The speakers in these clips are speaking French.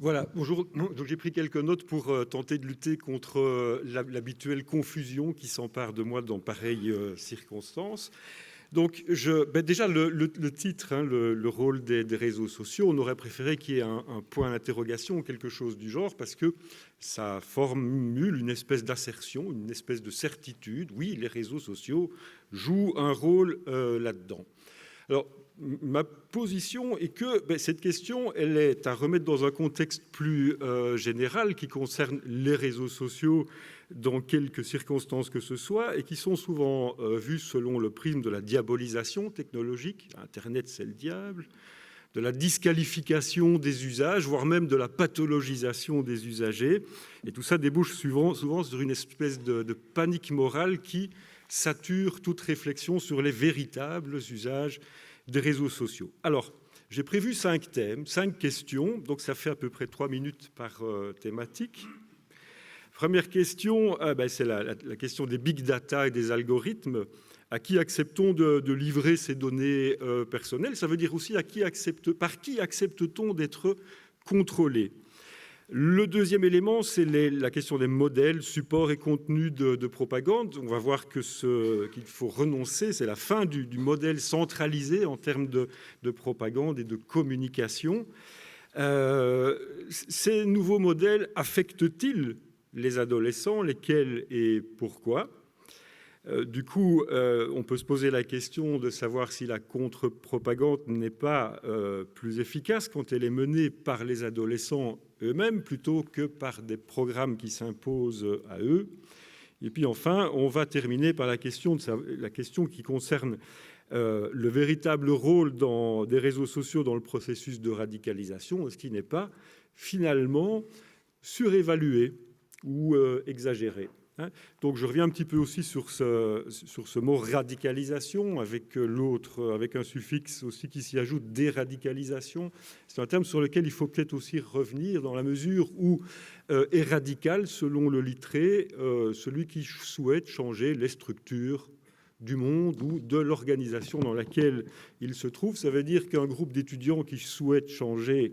Voilà, bonjour. Donc j'ai pris quelques notes pour tenter de lutter contre l'habituelle confusion qui s'empare de moi dans pareilles circonstances. Donc déjà le titre, hein, le rôle des réseaux sociaux, on aurait préféré qu'il y ait un point d'interrogation ou quelque chose du genre, parce que ça formule une espèce d'assertion, une espèce de certitude. Oui, les réseaux sociaux jouent un rôle là-dedans. Alors, ma position est que cette question, elle est à remettre dans un contexte plus général qui concerne les réseaux sociaux dans quelques circonstances que ce soit et qui sont souvent vus selon le prisme de la diabolisation technologique. Internet, c'est le diable, de la disqualification des usages, voire même de la pathologisation des usagers. Et tout ça débouche souvent sur une espèce de panique morale qui sature toute réflexion sur les véritables usages des réseaux sociaux. Alors, j'ai prévu 5 thèmes, 5 questions, donc ça fait à peu près 3 minutes par thématique. Première question, c'est la question des big data et des algorithmes. À qui acceptons de livrer ces données personnelles? Ça veut dire aussi par qui accepte-t-on d'être contrôlé? Le deuxième élément, c'est la question des modèles, supports et contenus de propagande. On va voir qu'il faut renoncer, c'est la fin du modèle centralisé en termes de propagande et de communication. Ces nouveaux modèles affectent-ils les adolescents? Lesquels et pourquoi? Du coup, on peut se poser la question de savoir si la contre-propagande n'est pas plus efficace quand elle est menée par les adolescents eux-mêmes plutôt que par des programmes qui s'imposent à eux. Et puis enfin, on va terminer par la question qui concerne le véritable rôle des réseaux sociaux dans le processus de radicalisation, ce qui n'est pas finalement surévalué ou exagéré. Donc je reviens un petit peu aussi sur ce mot radicalisation avec un suffixe aussi qui s'y ajoute, déradicalisation. C'est un terme sur lequel il faut peut-être aussi revenir dans la mesure où est radical, selon le littré, celui qui souhaite changer les structures du monde ou de l'organisation dans laquelle il se trouve. Ça veut dire qu'un groupe d'étudiants qui souhaitent changer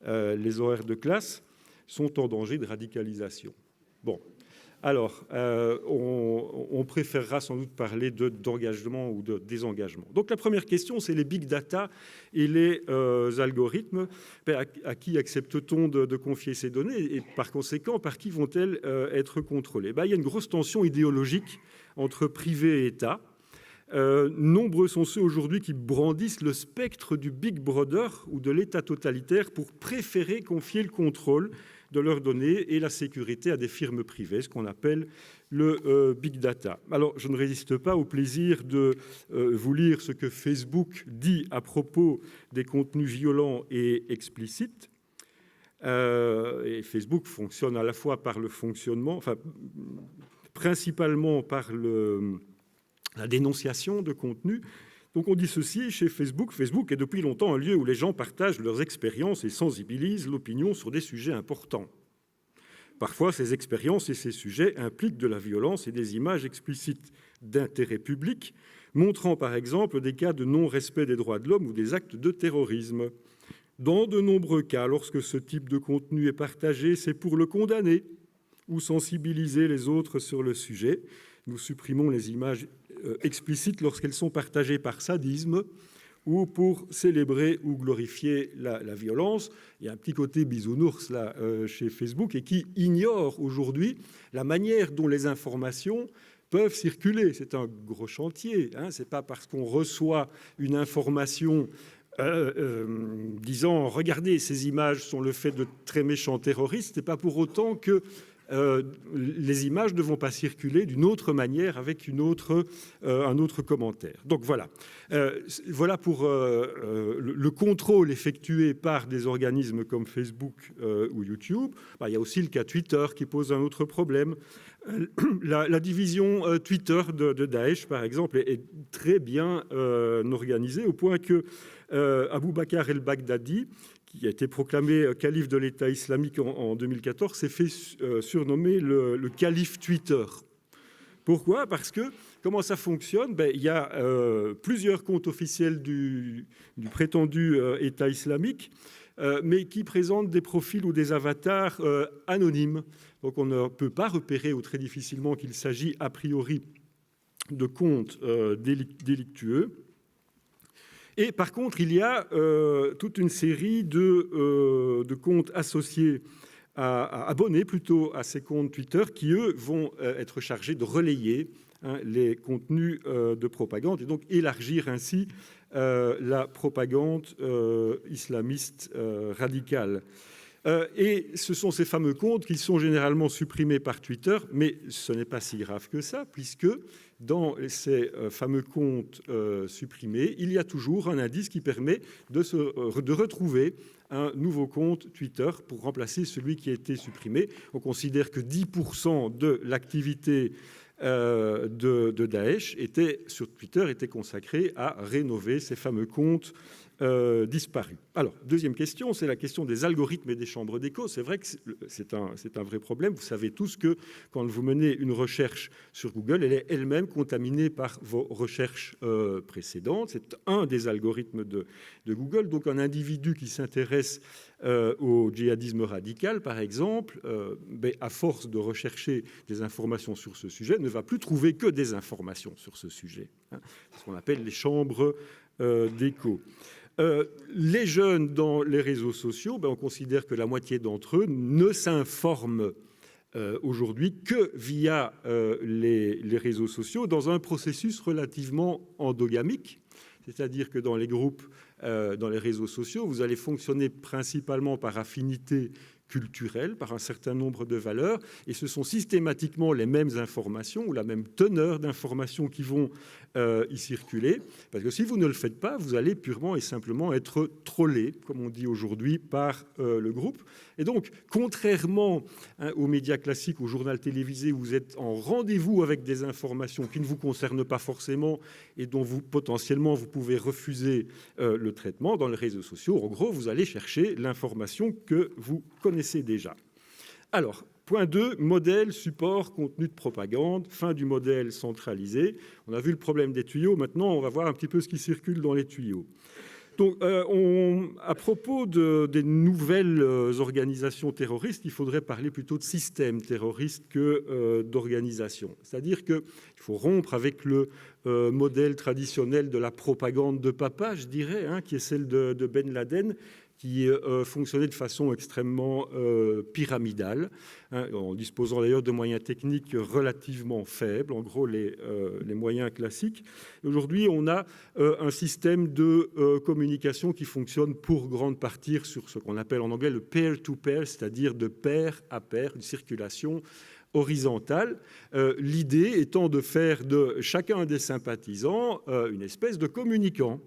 les horaires de classe sont en danger de radicalisation. Bon. Alors, on préférera sans doute parler d'engagement ou de désengagement. Donc, la première question, c'est les big data et les algorithmes. À qui accepte-t-on de confier ces données? Et par conséquent, par qui vont-elles être contrôlées? Il y a une grosse tension idéologique entre privé et État. Nombreux sont ceux aujourd'hui qui brandissent le spectre du Big Brother ou de l'État totalitaire pour préférer confier le contrôle de leurs données et la sécurité à des firmes privées, ce qu'on appelle le big data. Alors, je ne résiste pas au plaisir de vous lire ce que Facebook dit à propos des contenus violents et explicites. Et Facebook fonctionne à la fois par le fonctionnement, principalement par la dénonciation de contenus. Donc on dit ceci chez Facebook. Facebook est depuis longtemps un lieu où les gens partagent leurs expériences et sensibilisent l'opinion sur des sujets importants. Parfois, ces expériences et ces sujets impliquent de la violence et des images explicites d'intérêt public, montrant par exemple des cas de non-respect des droits de l'homme ou des actes de terrorisme. Dans de nombreux cas, lorsque ce type de contenu est partagé, c'est pour le condamner ou sensibiliser les autres sur le sujet. Nous supprimons les images explicites lorsqu'elles sont partagées par sadisme ou pour célébrer ou glorifier la violence. Il y a un petit côté bisounours là chez Facebook et qui ignore aujourd'hui la manière dont les informations peuvent circuler. C'est un gros chantier. Ce n'est pas parce qu'on reçoit une information disant « Regardez, ces images sont le fait de très méchants terroristes », ce n'est pas pour autant que les images ne vont pas circuler d'une autre manière avec un autre commentaire. Donc voilà. Voilà pour le contrôle effectué par des organismes comme Facebook ou YouTube. Il y a aussi le cas Twitter qui pose un autre problème. La division Twitter de Daesh, par exemple, est très bien organisée au point que Abou Bakr el-Baghdadi, qui a été proclamé calife de l'État islamique en 2014, s'est fait surnommer le calife Twitter. Pourquoi? Parce que, comment ça fonctionne? Il y a plusieurs comptes officiels du prétendu État islamique mais qui présentent des profils ou des avatars anonymes. Donc on ne peut pas repérer, ou très difficilement, qu'il s'agit a priori de comptes délictueux. Et par contre, il y a toute une série de comptes associés abonnés plutôt à ces comptes Twitter qui, eux, vont être chargés de relayer les contenus de propagande et donc élargir ainsi la propagande islamiste radicale. Et ce sont ces fameux comptes qui sont généralement supprimés par Twitter, mais ce n'est pas si grave que ça, puisque dans ces fameux comptes supprimés, il y a toujours un indice qui permet de retrouver un nouveau compte Twitter pour remplacer celui qui a été supprimé. On considère que 10% de l'activité de Daesh sur Twitter était consacrée à rénover ces fameux comptes disparus. Alors, deuxième question, c'est la question des algorithmes et des chambres d'écho. C'est vrai que c'est un vrai problème. Vous savez tous que quand vous menez une recherche sur Google, elle est elle-même contaminée par vos recherches précédentes. C'est un des algorithmes de Google. Donc, un individu qui s'intéresse au djihadisme radical, par exemple, à force de rechercher des informations sur ce sujet, ne va plus trouver que des informations sur ce sujet. C'est ce qu'on appelle les chambres d'écho. Les jeunes dans les réseaux sociaux, on considère que la moitié d'entre eux ne s'informent aujourd'hui que via les réseaux sociaux dans un processus relativement endogamique. C'est-à-dire que dans les groupes, dans les réseaux sociaux, vous allez fonctionner principalement par affinité culturelle, par un certain nombre de valeurs, et ce sont systématiquement les mêmes informations ou la même teneur d'informations qui vont y circuler, parce que si vous ne le faites pas, vous allez purement et simplement être trollé, comme on dit aujourd'hui, par le groupe. Et donc, contrairement aux médias classiques, au journal télévisé, où vous êtes en rendez-vous avec des informations qui ne vous concernent pas forcément et dont potentiellement vous pouvez refuser le traitement, dans les réseaux sociaux, en gros, vous allez chercher l'information que vous connaissez déjà. Alors, point 2, modèle, support, contenu de propagande, fin du modèle centralisé. On a vu le problème des tuyaux, maintenant on va voir un petit peu ce qui circule dans les tuyaux. Donc, à propos des nouvelles organisations terroristes, il faudrait parler plutôt de système terroriste que d'organisation. C'est-à-dire qu'il faut rompre avec le modèle traditionnel de la propagande de papa, je dirais, qui est celle de Ben Laden, qui fonctionnait de façon extrêmement pyramidale, en disposant d'ailleurs de moyens techniques relativement faibles, en gros les moyens classiques. Aujourd'hui, on a un système de communication qui fonctionne pour grande partie sur ce qu'on appelle en anglais le peer-to-peer, c'est-à-dire de pair à pair, une circulation horizontale, l'idée étant de faire de chacun des sympathisants une espèce de communicant.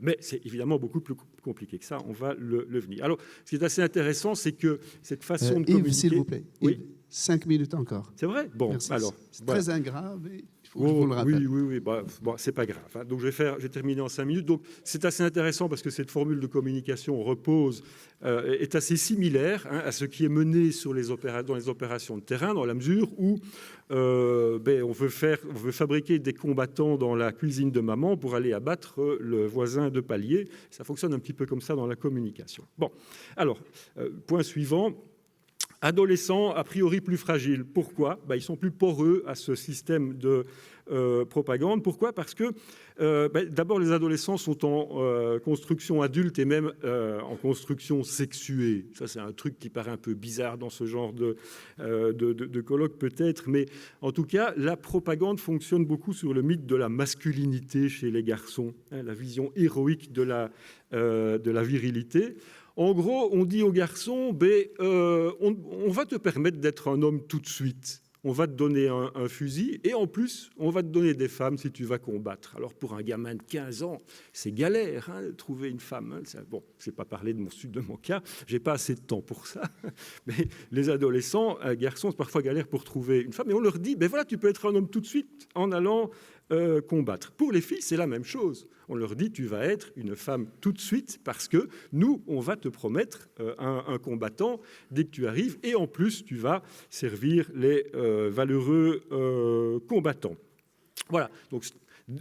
Mais c'est évidemment beaucoup plus compliqué que ça, on va le venir. Alors, ce qui est assez intéressant, c'est que cette façon de communiquer... Yves, s'il vous plaît, oui. Yves, 5 minutes encore. C'est vrai ? Bon, merci. Alors... C'est très grave, il faut que je vous le rappelle. Oui, bon, c'est pas grave. Donc, je vais terminer en 5 minutes. Donc, c'est assez intéressant parce que cette formule de communication est assez similaire à ce qui est mené dans les opérations de terrain, dans la mesure où on veut fabriquer des combattants dans la cuisine de maman pour aller abattre le voisin de palier. Ça fonctionne un petit peu comme ça dans la communication. Bon, alors, point suivant. Adolescents, a priori plus fragiles. Pourquoi ? Ils sont plus poreux à ce système de propagande. Pourquoi ? Parce que, d'abord, les adolescents sont en construction adulte et même en construction sexuée. Ça, c'est un truc qui paraît un peu bizarre dans ce genre de colloque, peut-être. Mais en tout cas, la propagande fonctionne beaucoup sur le mythe de la masculinité chez les garçons, la vision héroïque de la virilité. En gros, on dit aux garçons, on va te permettre d'être un homme tout de suite. On va te donner un fusil et en plus, on va te donner des femmes si tu vas combattre. Alors, pour un gamin de 15 ans, c'est galère de trouver une femme. Bon, je ne vais pas parler de mon cas, je n'ai pas assez de temps pour ça. Mais les adolescents, garçons, c'est parfois galère pour trouver une femme. Et on leur dit, voilà, tu peux être un homme tout de suite en allant combattre. Pour les filles, c'est la même chose. On leur dit, tu vas être une femme tout de suite parce que nous, on va te promettre un combattant dès que tu arrives et en plus, tu vas servir les valeureux combattants. Voilà. Donc,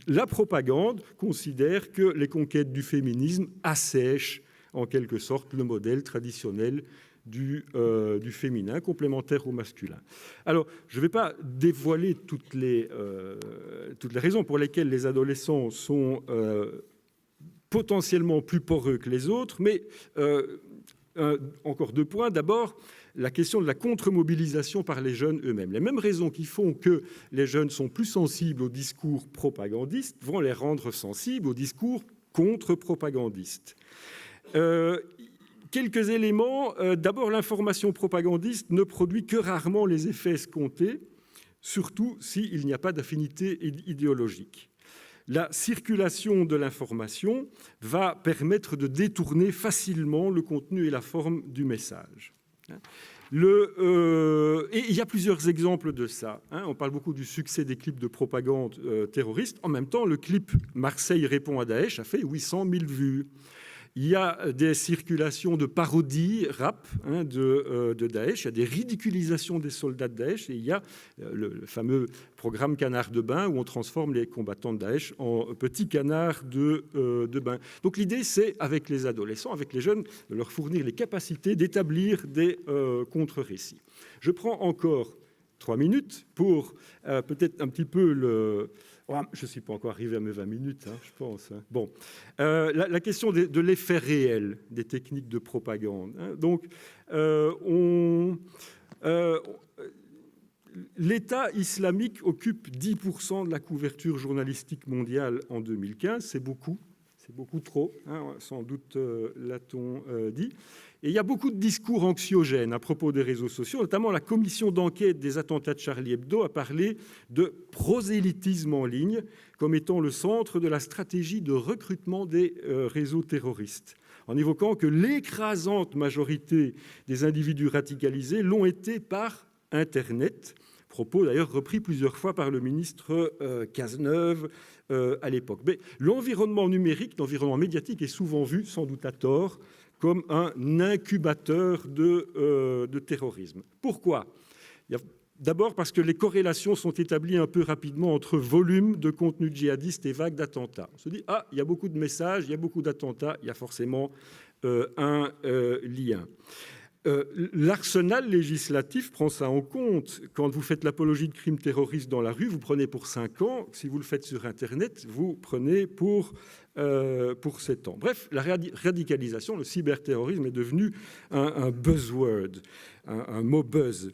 la propagande considère que les conquêtes du féminisme assèchent en quelque sorte le modèle traditionnel du féminin, complémentaire au masculin. Alors, je ne vais pas dévoiler toutes les raisons pour lesquelles les adolescents sont potentiellement plus poreux que les autres, mais encore 2 points. D'abord, la question de la contre-mobilisation par les jeunes eux-mêmes. Les mêmes raisons qui font que les jeunes sont plus sensibles aux discours propagandistes vont les rendre sensibles aux discours contre-propagandistes. Quelques éléments. D'abord, l'information propagandiste ne produit que rarement les effets escomptés, surtout s'il n'y a pas d'affinité idéologique. La circulation de l'information va permettre de détourner facilement le contenu et la forme du message. Et il y a plusieurs exemples de ça. On parle beaucoup du succès des clips de propagande terroriste. En même temps, le clip « Marseille répond à Daesh » a fait 800 000 vues. Il y a des circulations de parodies rap de Daesh, il y a des ridiculisations des soldats de Daesh, et il y a le fameux programme Canard de bain où on transforme les combattants de Daesh en petits canards de bain. Donc l'idée, c'est, avec les adolescents, avec les jeunes, de leur fournir les capacités d'établir des contre-récits. Je prends encore 3 minutes pour peut-être un petit peu le... Je ne suis pas encore arrivé à mes 20 minutes, je pense. Bon. La question de l'effet réel des techniques de propagande. Donc, l'État islamique occupe 10% de la couverture journalistique mondiale en 2015. C'est beaucoup trop, sans doute l'a-t-on dit. Et il y a beaucoup de discours anxiogènes à propos des réseaux sociaux, notamment la commission d'enquête des attentats de Charlie Hebdo a parlé de prosélytisme en ligne comme étant le centre de la stratégie de recrutement des réseaux terroristes, en évoquant que l'écrasante majorité des individus radicalisés l'ont été par Internet, propos d'ailleurs repris plusieurs fois par le ministre Cazeneuve à l'époque. Mais l'environnement numérique, l'environnement médiatique est souvent vu, sans doute à tort, comme un incubateur de terrorisme. Pourquoi ? D'abord parce que les corrélations sont établies un peu rapidement entre volume de contenu djihadiste et vagues d'attentats. On se dit, il y a beaucoup de messages, il y a beaucoup d'attentats, il y a forcément un lien. L'arsenal législatif prend ça en compte. Quand vous faites l'apologie de crimes terroristes dans la rue, vous prenez pour 5 ans. Si vous le faites sur Internet, vous prenez pour 7 ans. Bref, la radicalisation, le cyberterrorisme est devenu un buzzword, un mot buzz.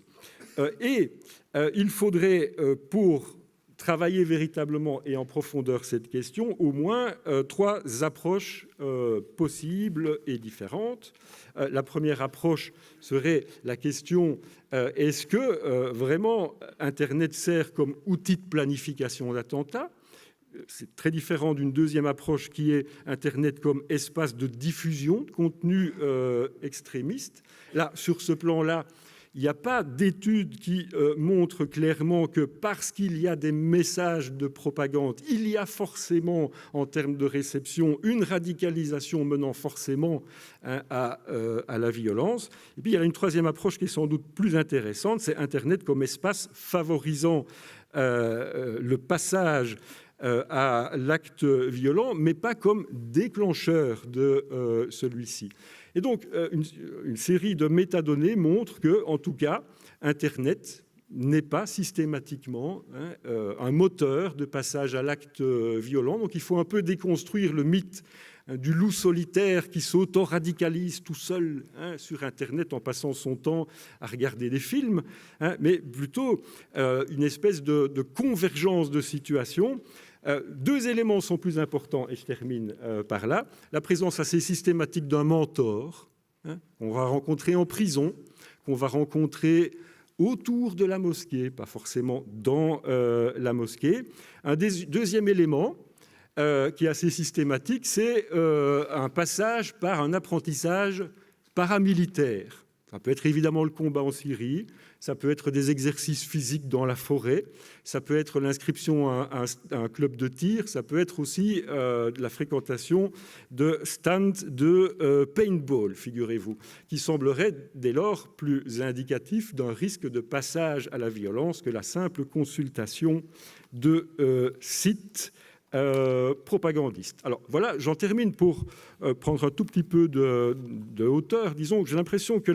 Il faudrait, pour travailler véritablement et en profondeur cette question, au moins 3 approches possibles et différentes. La première approche serait la question est-ce que vraiment Internet sert comme outil de planification d'attentats ? C'est très différent d'une deuxième approche qui est Internet comme espace de diffusion de contenu extrémiste. Là, sur ce plan-là, il n'y a pas d'études qui montrent clairement que parce qu'il y a des messages de propagande, il y a forcément, en termes de réception, une radicalisation menant forcément à la violence. Et puis, il y a une troisième approche qui est sans doute plus intéressante, c'est Internet comme espace favorisant le passage à l'acte violent, mais pas comme déclencheur de celui-ci. Et donc, une série de métadonnées montre que, en tout cas, Internet n'est pas systématiquement un moteur de passage à l'acte violent. Donc, il faut un peu déconstruire le mythe du loup solitaire qui s'auto-radicalise tout seul sur Internet en passant son temps à regarder des films, mais plutôt une espèce de convergence de situations. 2 éléments sont plus importants, et je termine par là. La présence assez systématique d'un mentor, qu'on va rencontrer en prison, qu'on va rencontrer autour de la mosquée, pas forcément dans la mosquée. Un deuxième élément qui est assez systématique, c'est un passage par un apprentissage paramilitaire. Ça peut être évidemment le combat en Syrie, ça peut être des exercices physiques dans la forêt, ça peut être l'inscription à un club de tir, ça peut être aussi de la fréquentation de stands de paintball, figurez-vous, qui semblerait dès lors plus indicatif d'un risque de passage à la violence que la simple consultation de sites propagandiste. Alors voilà, j'en termine pour prendre un tout petit peu de hauteur. Disons que j'ai l'impression que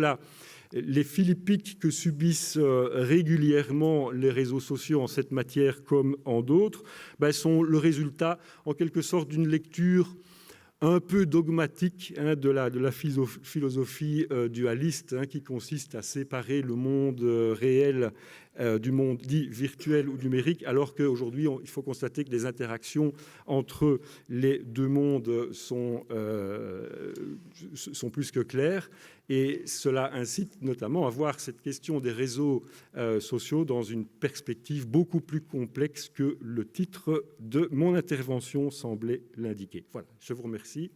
les philippiques que subissent régulièrement les réseaux sociaux en cette matière comme en d'autres sont le résultat, en quelque sorte, d'une lecture un peu dogmatique de la philosophie dualiste qui consiste à séparer le monde réel du monde dit virtuel ou numérique, alors qu'aujourd'hui, il faut constater que les interactions entre les deux mondes sont plus que claires. Et cela incite notamment à voir cette question des réseaux sociaux dans une perspective beaucoup plus complexe que le titre de mon intervention semblait l'indiquer. Voilà, je vous remercie.